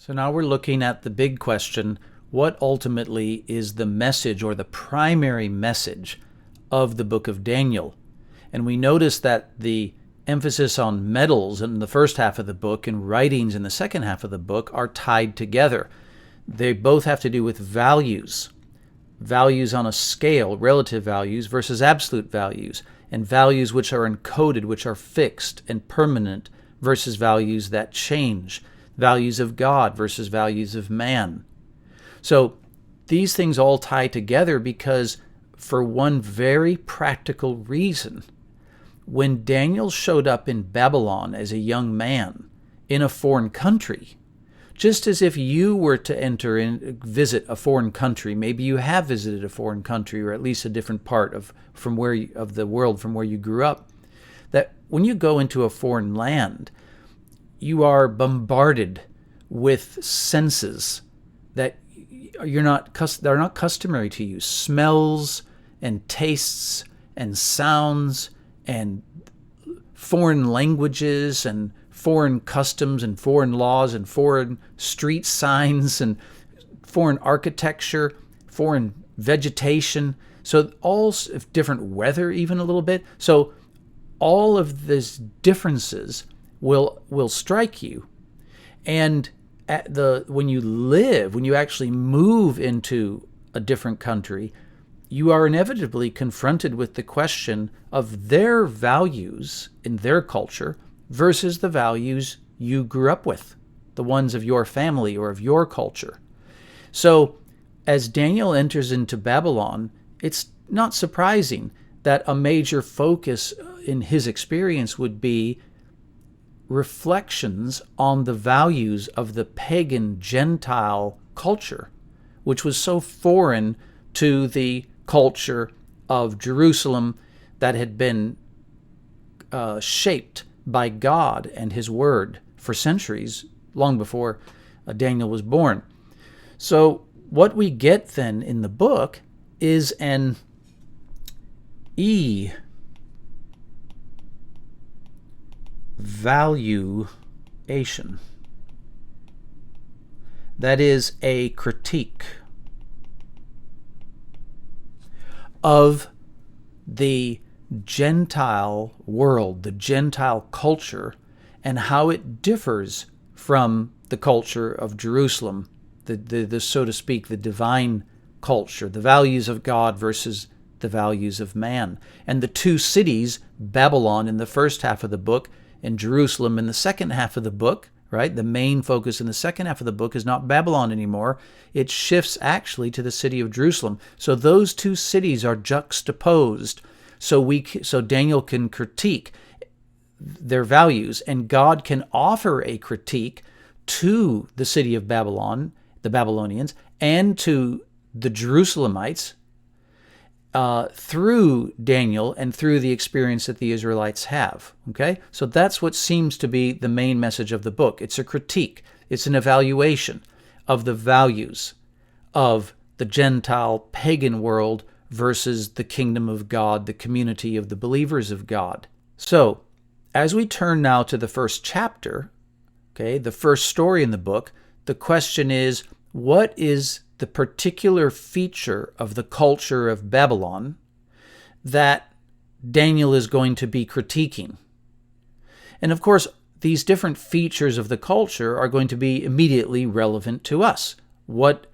So now we're looking at the big question: what ultimately is the message or the primary message of the book of Daniel? And we notice that the emphasis on metals in the first half of the book and writings in the second half of the book are tied together. They both have to do with values. Values on a scale, relative values versus absolute values, and values which are encoded, which are fixed and permanent, versus values that change, values of God versus values of man. So these things all tie together because, for one very practical reason, when Daniel showed up in Babylon as a young man in a foreign country, just as if you were to visit a foreign country, maybe you have visited a foreign country, or at least a different part of the world from where you grew up, that when you go into a foreign land, you are bombarded with senses that they're not customary to you. Smells and tastes and sounds and foreign languages and foreign customs and foreign laws and foreign street signs and foreign architecture, foreign vegetation. So all different weather, even a little bit. So all of these differences will strike you. And when you actually move into a different country, you are inevitably confronted with the question of their values in their culture versus the values you grew up with, the ones of your family or of your culture. So as Daniel enters into Babylon, it's not surprising that a major focus in his experience would be reflections on the values of the pagan Gentile culture, which was so foreign to the culture of Jerusalem that had been shaped by God and His Word for centuries, long before Daniel was born. So what we get then in the book is an evaluation. That is a critique of the Gentile world, the Gentile culture, and how it differs from the culture of Jerusalem, the so to speak, the divine culture, the values of God versus the values of man. And the two cities, Babylon in the first half of the book and Jerusalem in the second half of the book, right? The main focus in the second half of the book is not Babylon anymore. It shifts actually to the city of Jerusalem. So those two cities are juxtaposed. So Daniel can critique their values, and God can offer a critique to the city of Babylon, the Babylonians, and to the Jerusalemites through Daniel and through the experience that the Israelites have. Okay? So that's what seems to be the main message of the book. It's a critique. It's an evaluation of the values of the Gentile pagan world versus the kingdom of God, the community of the believers of God. So, as we turn now to the first chapter, okay, the first story in the book, the question is, what is the particular feature of the culture of Babylon that Daniel is going to be critiquing? And of course, these different features of the culture are going to be immediately relevant to us. What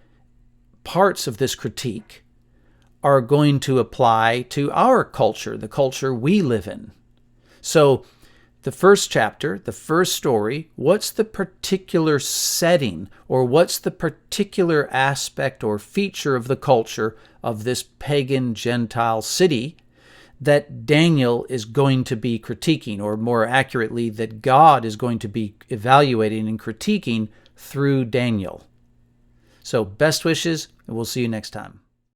parts of this critique are going to apply to our culture, the culture we live in? So, the first chapter, the first story, what's the particular setting, or what's the particular aspect or feature of the culture of this pagan Gentile city that Daniel is going to be critiquing, or more accurately, that God is going to be evaluating and critiquing through Daniel? So, best wishes, and we'll see you next time.